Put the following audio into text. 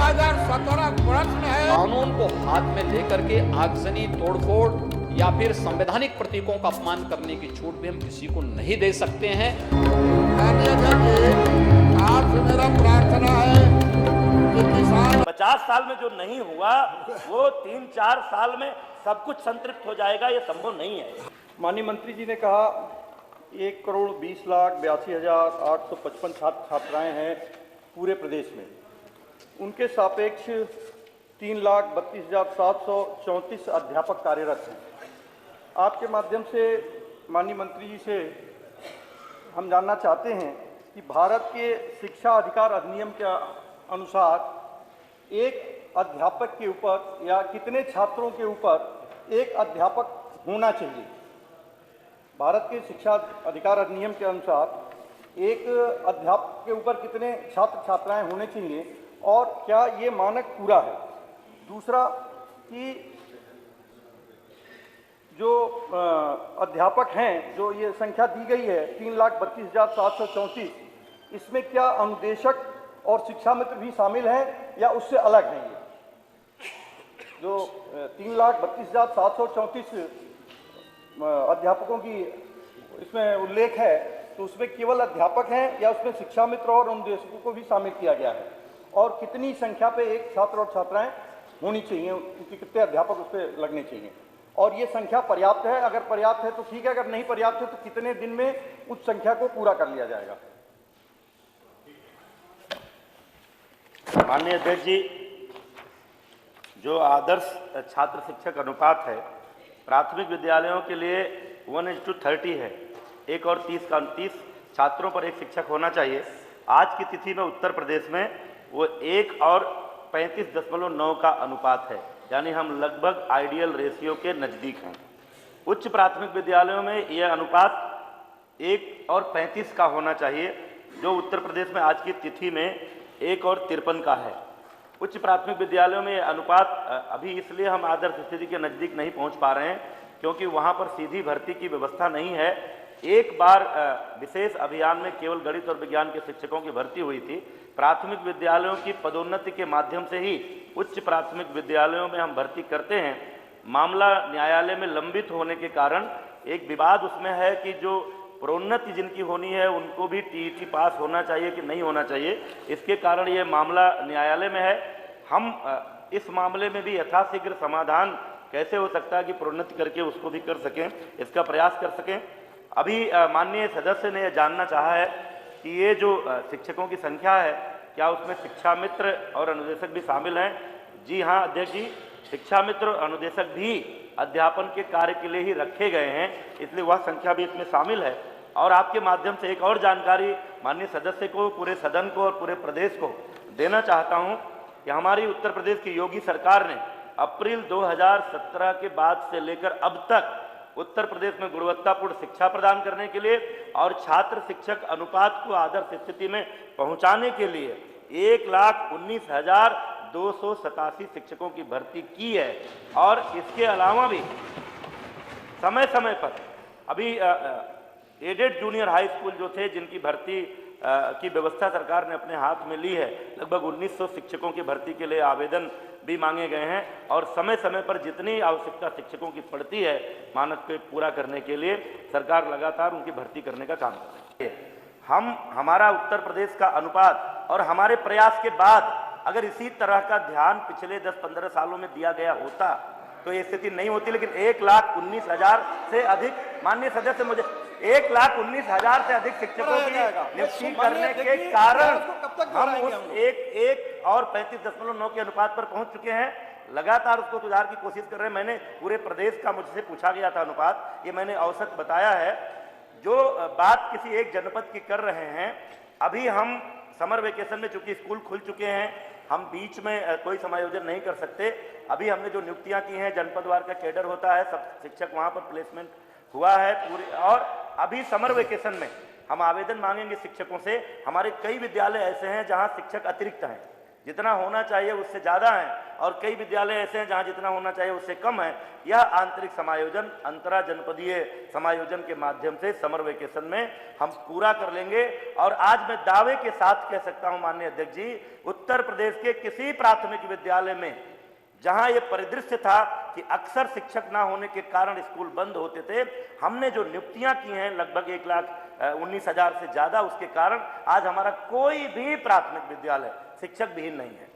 2017 प्रश्न है। कानून को हाथ में लेकर के आगजनी, तोड़फोड़ या फिर संवैधानिक प्रतीकों का अपमान करने की छूट भी हम किसी को नहीं दे सकते हैं। माननीय अध्यक्ष जी, आपसे मेरा प्रार्थना है कि किसान 50 साल में जो नहीं हुआ वो 3-4 साल में सब कुछ संतृप्त हो जाएगा, ये संभव नहीं है। माननीय मंत्री जी ने कहा 1,20,82,855 छात्र छात्राएं हैं पूरे प्रदेश में। उनके सापेक्ष 3,32,734 अध्यापक कार्यरत हैं। आपके माध्यम से माननीय मंत्री जी से हम जानना चाहते हैं कि भारत के शिक्षा अधिकार अधिनियम के अनुसार एक अध्यापक के ऊपर या कितने छात्रों के ऊपर एक अध्यापक होना चाहिए। भारत के शिक्षा अधिकार अधिनियम के अनुसार एक अध्यापक के ऊपर कितने छात्र छात्राएं होने चाहिए और क्या ये मानक पूरा है। दूसरा कि जो अध्यापक हैं, जो ये संख्या दी गई है 3,32,734, इसमें क्या अनुदेशक और शिक्षा मित्र भी शामिल हैं या उससे अलग हैं? ये जो 3,32,734 अध्यापकों की इसमें उल्लेख है, तो उसमें केवल अध्यापक हैं या उसमें शिक्षा मित्र और अनुदेशकों को भी शामिल किया गया है? और कितनी संख्या पे एक छात्र और छात्राएं होनी चाहिए, उनके कितने अध्यापक उस पर लगने चाहिए? और ये संख्या पर्याप्त है? अगर पर्याप्त है तो ठीक है, अगर नहीं पर्याप्त है तो कितने दिन में उस संख्या को पूरा कर लिया जाएगा? माननीय अध्यक्ष जी, जो आदर्श छात्र शिक्षक अनुपात है प्राथमिक विद्यालयों के लिए 1:30 है। 1 और 30 का 30 छात्रों पर एक शिक्षक होना चाहिए। आज की तिथि में उत्तर प्रदेश में वो 1 और 35.9 का अनुपात है, यानी हम लगभग आइडियल रेशियो के नज़दीक हैं। उच्च प्राथमिक विद्यालयों में यह अनुपात 1 और 35 का होना चाहिए, जो उत्तर प्रदेश में आज की तिथि में 1 और 53 का है। उच्च प्राथमिक विद्यालयों में अनुपात अभी इसलिए हम आदर्श स्थिति के नज़दीक नहीं पहुंच पा रहे हैं क्योंकि वहां पर सीधी भर्ती की व्यवस्था नहीं है। एक बार विशेष अभियान में केवल गणित और विज्ञान के शिक्षकों की भर्ती हुई थी। प्राथमिक विद्यालयों की पदोन्नति के माध्यम से ही उच्च प्राथमिक विद्यालयों में हम भर्ती करते हैं। मामला न्यायालय में लंबित होने के कारण एक विवाद उसमें है कि जो प्रोन्नति जिनकी होनी है उनको भी टीईटी पास होना चाहिए कि नहीं होना चाहिए। इसके कारण ये मामला न्यायालय में है। हम इस मामले में भी यथाशीघ्र समाधान कैसे हो सकता है कि प्रोन्नति करके उसको भी कर सकें, इसका प्रयास कर सकें। अभी माननीय सदस्य ने यह जानना चाहा है कि ये जो शिक्षकों की संख्या है, क्या उसमें शिक्षा मित्र और अनुदेशक भी शामिल हैं? जी हाँ अध्यक्ष जी, शिक्षा मित्र और अनुदेशक भी अध्यापन के कार्य के लिए ही रखे गए हैं, इसलिए वह संख्या भी इसमें शामिल है। और आपके माध्यम से एक और जानकारी माननीय सदस्य को, पूरे सदन को और पूरे प्रदेश को देना चाहता हूं कि हमारी उत्तर प्रदेश की योगी सरकार ने अप्रैल 2017 के बाद से लेकर अब तक उत्तर प्रदेश में गुणवत्तापूर्ण शिक्षा प्रदान करने के लिए और छात्र शिक्षक अनुपात को आदर्श स्थिति में पहुंचाने के लिए 1,19,287 शिक्षकों की भर्ती की है। और इसके अलावा भी समय समय पर अभी एडेड जूनियर हाई स्कूल जो थे, जिनकी भर्ती की व्यवस्था सरकार ने अपने हाथ में ली है, लगभग 1900 शिक्षकों की भर्ती के लिए आवेदन भी मांगे गए हैं। और समय समय पर जितनी आवश्यकता शिक्षकों की पड़ती है मानक को पूरा करने के लिए सरकार लगातार उनकी भर्ती करने का काम कर रही है। हमारा उत्तर प्रदेश का अनुपात और हमारे प्रयास के बाद अगर इसी तरह का ध्यान पिछले 10-15 सालों में दिया गया होता तो ये स्थिति नहीं होती। लेकिन 1,19,000 से अधिक, माननीय सदस्य मुझे 1,19,000 से अधिक शिक्षकों की नियुक्ति करने के कारण हम उस 1 और 35.9 के अनुपात पर पहुंच चुके हैं। लगातार उसको सुधार की कोशिश कर रहे हैं। मैंने पूरे प्रदेश का मुझसे पूछा गया था अनुपात, ये मैंने औसत बताया है। जो बात किसी एक जनपद की कर रहे हैं, अभी हम समर वेकेशन में चूंकि स्कूल खुल चुके हैं, हम बीच में कोई समायोजन नहीं कर सकते। अभी हमने जो नियुक्तियां की हैं, जनपदवार का कैडर होता है, सब शिक्षक वहां पर प्लेसमेंट हुआ है पूरी। और अभी समर वेकेशन में हम आवेदन मांगेंगे शिक्षकों से। हमारे कई विद्यालय ऐसे हैं जहां शिक्षक अतिरिक्त हैं, जितना होना चाहिए उससे ज़्यादा है, और कई विद्यालय ऐसे हैं जहाँ जितना होना चाहिए उससे कम है। यह आंतरिक समायोजन अंतरा जनपदीय समायोजन के माध्यम से समर वेकेशन में हम पूरा कर लेंगे। और आज मैं दावे के साथ कह सकता हूं माननीय अध्यक्ष जी, उत्तर प्रदेश के किसी प्राथमिक विद्यालय में जहां ये परिदृश्य था कि अक्सर शिक्षक ना होने के कारण स्कूल बंद होते थे, हमने जो नियुक्तियां की हैं लगभग 1,19,000 से ज्यादा, उसके कारण आज हमारा कोई भी प्राथमिक विद्यालय शिक्षक विहीन नहीं है।